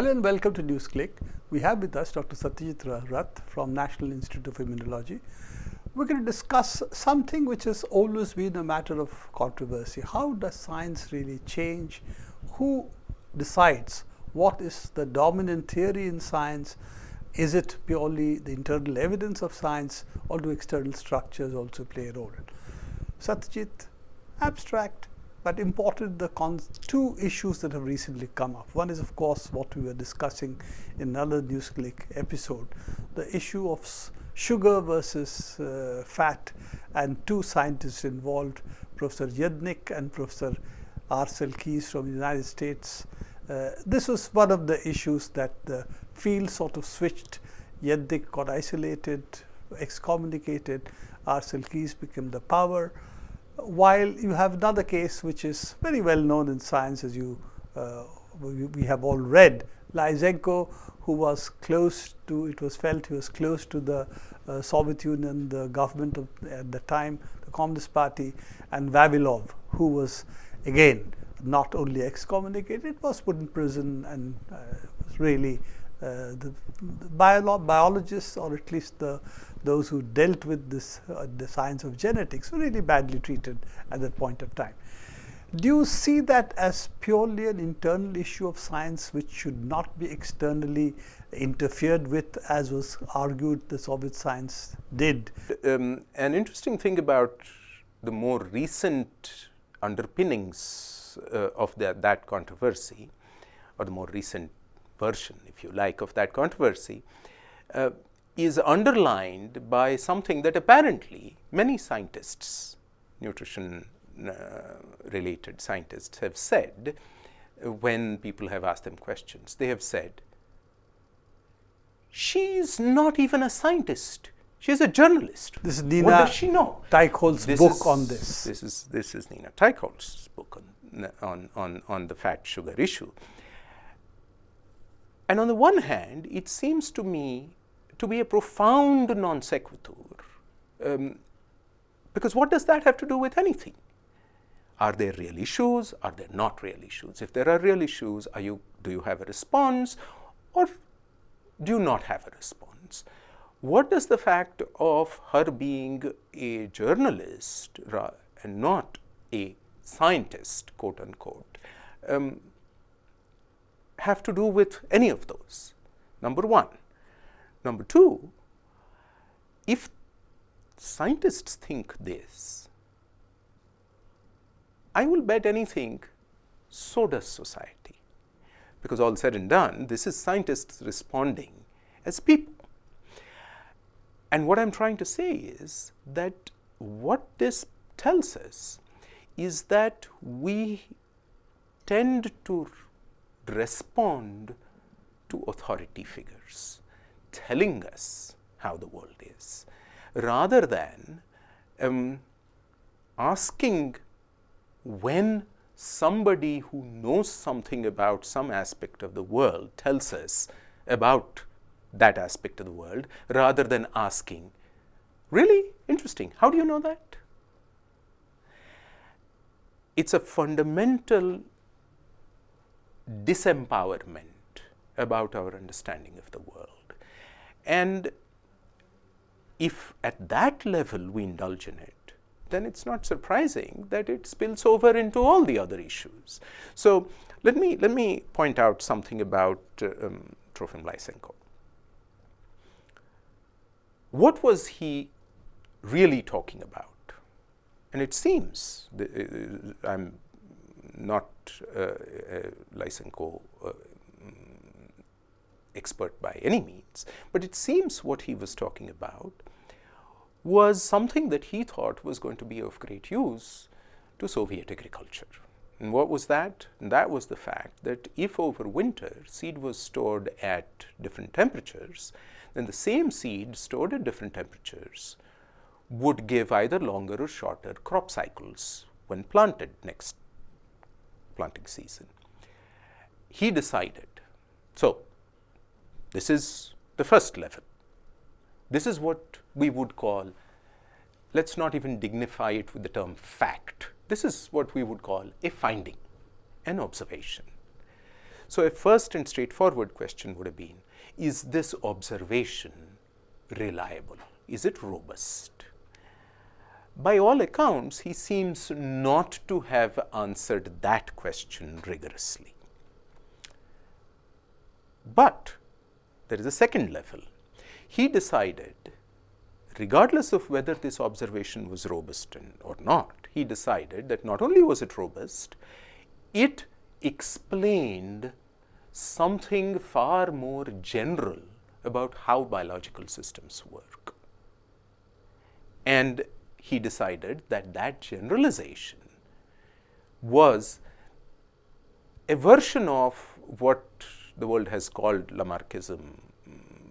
Hello and welcome to NewClick. We have with us Dr. Satyajith Rath from National Institute of Immunology. We're going to discuss something which has always been a matter of controversy. How does science really change? Who decides what is the dominant theory in science? Is it purely the internal evidence of science, or do external structures also play a role? Satyajith, abstract but important, the two issues that have recently come up. One is, of course, what we were discussing in another NewsClick episode, the issue of sugar versus fat, and two scientists involved, Professor Yadnik and Professor R. Keys from the United States. This was one of the issues that the field sort of switched. Yadnik got isolated, excommunicated, R. Keys became the power. While you have another case which is very well known in science, as we have all read, Lysenko, who was close to, it was felt he was close to the Soviet Union, the government at the time, the Communist Party, and Vavilov, who was again not only excommunicated, was put in prison, and was really the biologists, or at least those who dealt with this, the science of genetics, were really badly treated at that point of time. Do you see that as purely an internal issue of science which should not be externally interfered with, as was argued the Soviet science did? An interesting thing about the more recent underpinnings of that controversy, or the more recent version, if you like, of that controversy, is underlined by something that apparently many scientists, nutrition related scientists, have said when people have asked them questions. They have said, she's not even a scientist, she's a journalist. This is Nina what does she know? Teichholz's book on this. This is Nina Teichholz's book on the fat sugar issue. And on the one hand, it seems to me to be a profound non sequitur, because what does that have to do with anything? Are there real issues? Are there not real issues? If there are real issues, do you have a response, or do you not have a response? What does the fact of her being a journalist and not a scientist, quote unquote, have to do with any of those? Number one. Number two, if scientists think this, I will bet anything, so does society. Because all said and done, this is scientists responding as people. And what I'm trying to say is that what this tells us is that we tend to respond to authority figures telling us how the world is, rather than asking when somebody who knows something about some aspect of the world tells us about that aspect of the world, rather than asking, really interesting, how do you know that? It's a fundamental disempowerment about our understanding of the world. And if at that level we indulge in it, then it's not surprising that it spills over into all the other issues. So let me point out something about Trofim Lysenko. What was he really talking about? And it seems, I'm not a Lysenko expert by any means, but it seems what he was talking about was something that he thought was going to be of great use to Soviet agriculture. And what was that? And that was the fact that if over winter seed was stored at different temperatures, then the same seed stored at different temperatures would give either longer or shorter crop cycles when planted next planting season. He decided, so this is the first level. This is what we would call, let's not even dignify it with the term fact. This is what we would call a finding, an observation. So a first and straightforward question would have been, is this observation reliable? Is it robust? By all accounts, he seems not to have answered that question rigorously. But there is a second level. He decided, regardless of whether this observation was robust or not, he decided that not only was it robust, it explained something far more general about how biological systems work. And he decided that that generalization was a version of what the world has called Lamarckism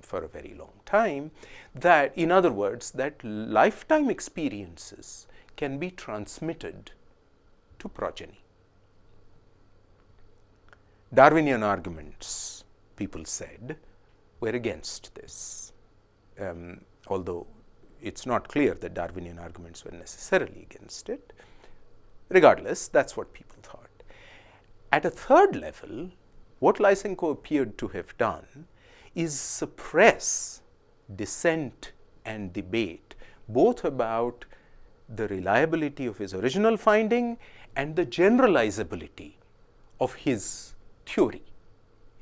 for a very long time, that, in other words, that lifetime experiences can be transmitted to progeny. Darwinian arguments, people said, were against this, although it's not clear that Darwinian arguments were necessarily against it. Regardless, that's what people thought. At a third level, what Lysenko appeared to have done is suppress dissent and debate, both about the reliability of his original finding and the generalizability of his theory,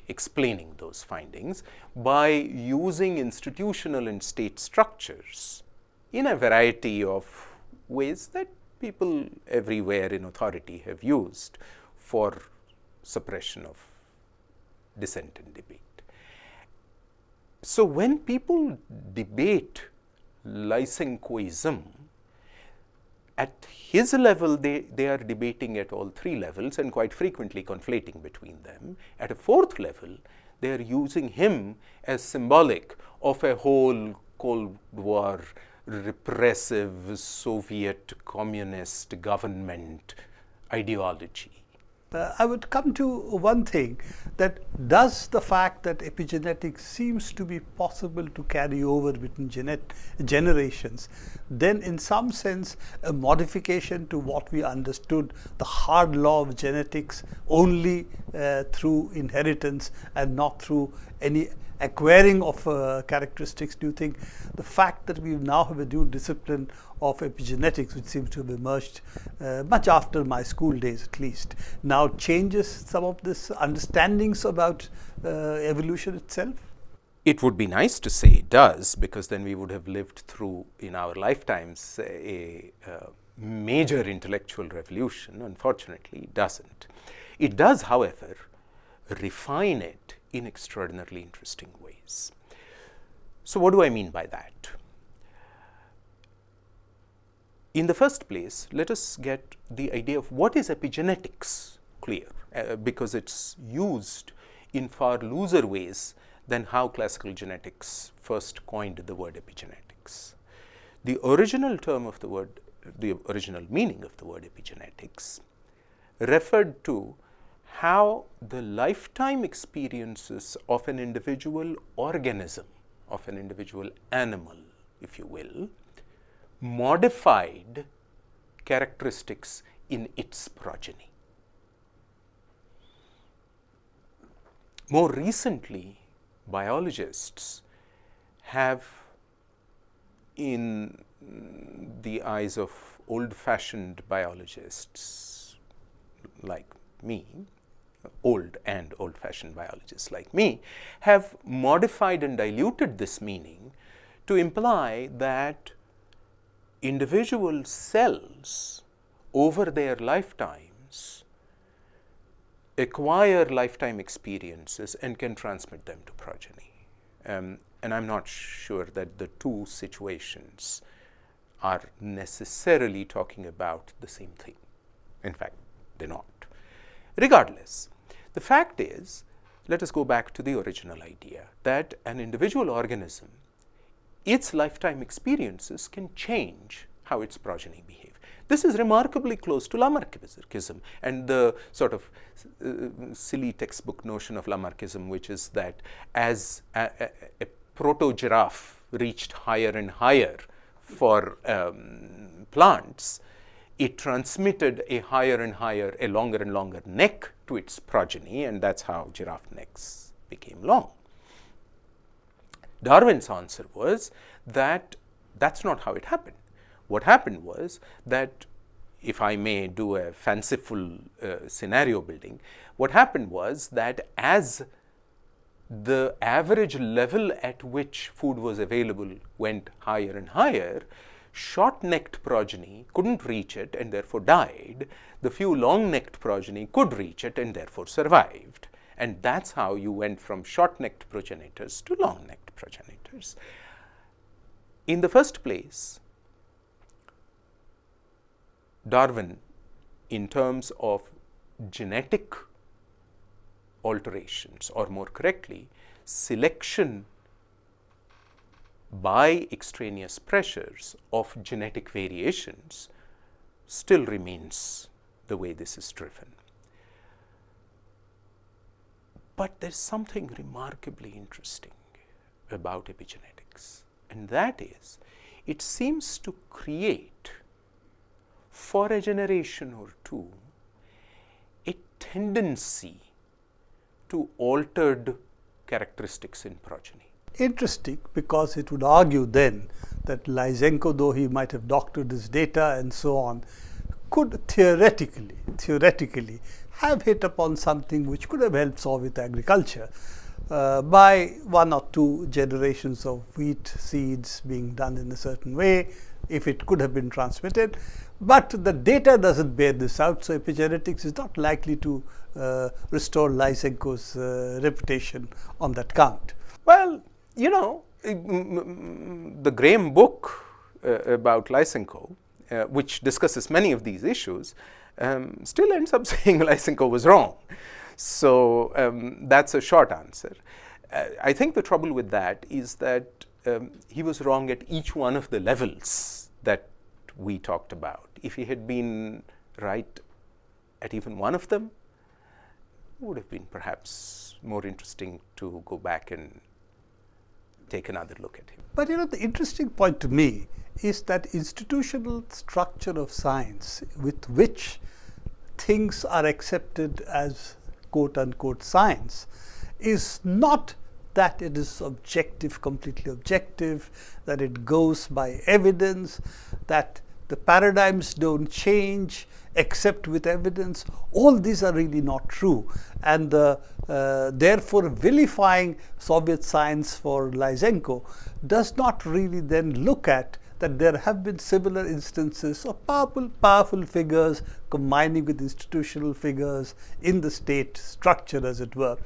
explaining those findings by using institutional and state structures in a variety of ways that people everywhere in authority have used for suppression of dissent and debate. So when people debate Lysenkoism, at his level they are debating at all three levels and quite frequently conflating between them. At a fourth level, they are using him as symbolic of a whole Cold War repressive Soviet communist government ideology. I would come to one thing, that does the fact that epigenetics seems to be possible to carry over between generations, then in some sense a modification to what we understood, the hard law of genetics, only through inheritance and not through any acquiring of characteristics? Do you think the fact that we now have a new discipline of epigenetics, which seems to have emerged much after my school days at least, now changes some of this understandings about evolution itself? It would be nice to say it does, because then we would have lived through in our lifetimes a major intellectual revolution. Unfortunately, it doesn't. It does, however, refine it in extraordinarily interesting ways. So what do I mean by that? In the first place, let us get the idea of what is epigenetics clear, because it's used in far looser ways than how classical genetics first coined the word epigenetics. The original term of the word, the original meaning of the word epigenetics, referred to how the lifetime experiences of an individual organism, of an individual animal, if you will, modified characteristics in its progeny. More recently, biologists have, in the eyes of old-fashioned biologists like me, old-fashioned biologists like me, have modified and diluted this meaning to imply that individual cells over their lifetimes acquire lifetime experiences and can transmit them to progeny. And I'm not sure that the two situations are necessarily talking about the same thing. In fact, they're not. Regardless, the fact is, let us go back to the original idea that an individual organism, its lifetime experiences can change how its progeny behave. This is remarkably close to Lamarckism and the sort of silly textbook notion of Lamarckism, which is that as a proto-giraffe reached higher and higher for plants, it transmitted a higher and higher, a longer and longer neck to its progeny, and that's how giraffe necks became long. Darwin's answer was that that's not how it happened. What happened was that, if I may do a fanciful scenario building, what happened was that as the average level at which food was available went higher and higher, short-necked progeny couldn't reach it and therefore died. The few long-necked progeny could reach it and therefore survived. And that's how you went from short-necked progenitors to long-necked progenitors. In the first place, Darwin, in terms of genetic alterations, or more correctly, selection by extraneous pressures of genetic variations, still remains the way this is driven. But there's something remarkably interesting about epigenetics, and that is, it seems to create, for a generation or two, a tendency to altered characteristics in progeny. Interesting, because it would argue then that Lysenko, though he might have doctored his data and so on, could theoretically have hit upon something which could have helped Soviet agriculture by one or two generations of wheat seeds being done in a certain way, if it could have been transmitted. But the data doesn't bear this out, so epigenetics is not likely to restore Lysenko's reputation on that count. Well, you know, the Graham book about Lysenko, which discusses many of these issues, still ends up saying Lysenko was wrong. So that's a short answer. I think the trouble with that is that he was wrong at each one of the levels that we talked about. If he had been right at even one of them, it would have been perhaps more interesting to go back and take another look at him. But you know, the interesting point to me is that institutional structure of science with which things are accepted as quote-unquote science is not that it is objective, completely objective, that it goes by evidence, that the paradigms don't change except with evidence. All these are really not true, and therefore vilifying Soviet science for Lysenko does not really then look at that there have been similar instances of powerful figures combining with institutional figures in the state structure, as it were,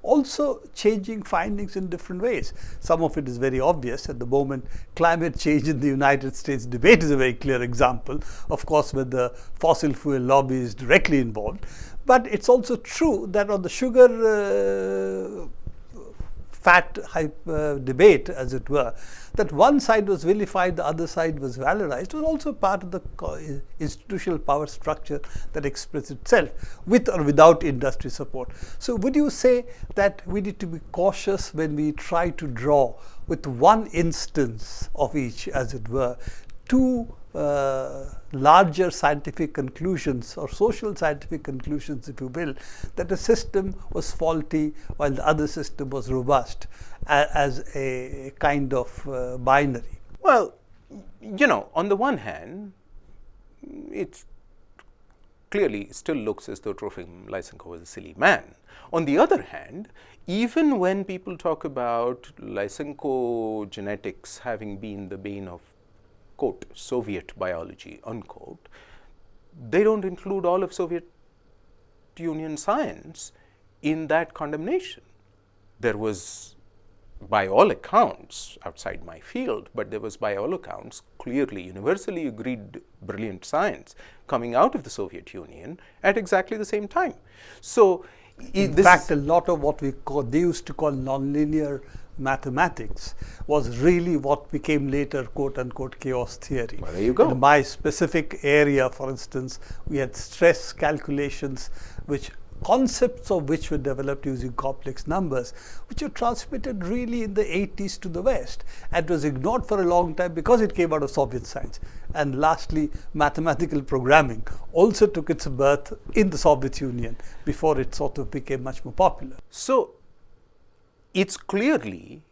also changing findings in different ways. Some of it is very obvious. At the moment, climate change in the United States debate is a very clear example, of course, where the fossil fuel lobby is directly involved. But it's also true that on the sugar fat debate, as it were, that one side was vilified, the other side was valorized, was also part of the institutional power structure that expressed itself with or without industry support. So would you say that we need to be cautious when we try to draw with one instance of each, as it were, two larger scientific conclusions or social scientific conclusions, if you will, that a system was faulty while the other system was robust, as a kind of binary? Well, you know, on the one hand, it clearly still looks as though Trofim Lysenko was a silly man. On the other hand, even when people talk about Lysenko genetics having been the bane of quote, Soviet biology, unquote, they don't include all of Soviet Union science in that condemnation. There was, by all accounts, outside my field, but there was, by all accounts, clearly universally agreed brilliant science coming out of the Soviet Union at exactly the same time. So, in fact, a lot of what they used to call nonlinear mathematics was really what became later quote-unquote chaos theory. Well, there you go. In my specific area, for instance, we had stress calculations, concepts of which were developed using complex numbers, which were transmitted really in the 80s to the West, and was ignored for a long time because it came out of Soviet science. And lastly, mathematical programming also took its birth in the Soviet Union before it sort of became much more popular. So it's clearly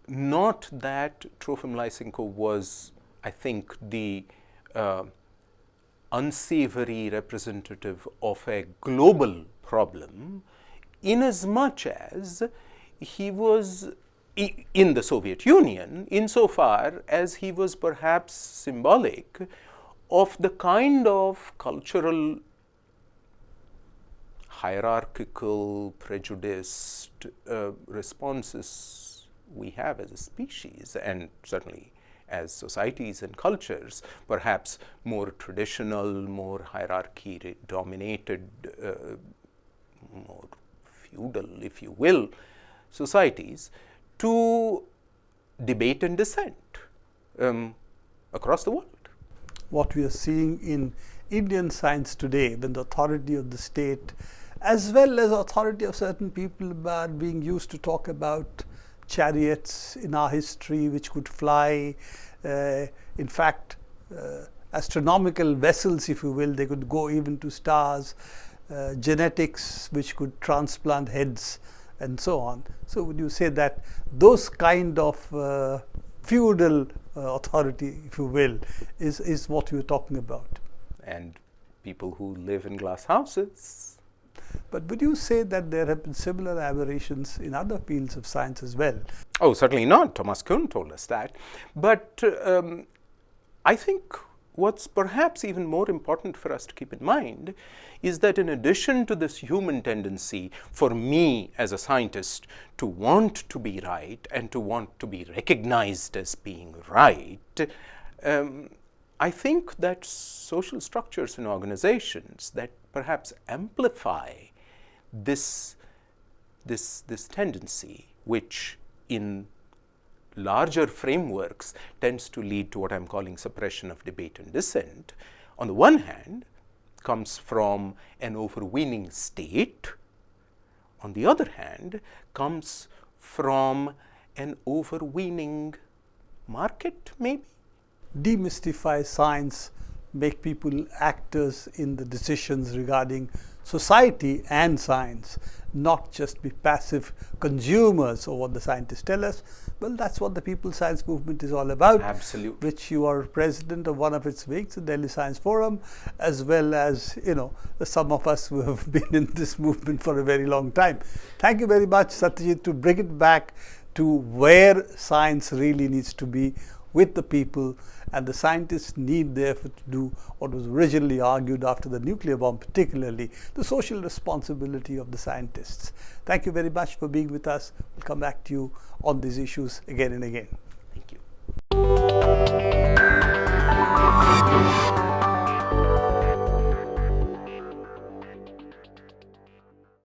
not that Trofim Lysenko was, I think, the unsavory representative of a global problem, in as much as he was in the Soviet Union, insofar as he was perhaps symbolic of the kind of cultural, hierarchical, prejudiced responses we have as a species, and certainly as societies and cultures, perhaps more traditional, more hierarchy dominated, more feudal, if you will, societies, to debate and dissent across the world. What we are seeing in Indian science today, when the authority of the state, as well as authority of certain people, are being used to talk about chariots in our history which could fly, in fact, astronomical vessels, if you will, they could go even to stars, genetics which could transplant heads, and so on. So would you say that those kind of feudal authority, if you will, is what you're talking about? And people who live in glass houses. But would you say that there have been similar aberrations in other fields of science as well? Oh, certainly not. Thomas Kuhn told us that. But I think what's perhaps even more important for us to keep in mind is that in addition to this human tendency for me as a scientist to want to be right and to want to be recognized as being right, I think that social structures and organizations that perhaps amplify this tendency, which in larger frameworks tends to lead to what I'm calling suppression of debate and dissent, on the one hand, comes from an overweening state, on the other hand, comes from an overweening market, maybe? Demystify science, make people actors in the decisions regarding society and science, not just be passive consumers of what the scientists tell us. Well, that's what the People's Science Movement is all about. Absolutely. Which you are president of one of its wings, the Delhi Science Forum, as well as, some of us who have been in this movement for a very long time. Thank you very much, Satyajith, to bring it back to where science really needs to be, with the people, and the scientists need therefore to do what was originally argued after the nuclear bomb, particularly the social responsibility of the scientists. Thank you very much for being with us. We'll come back to you on these issues again and again.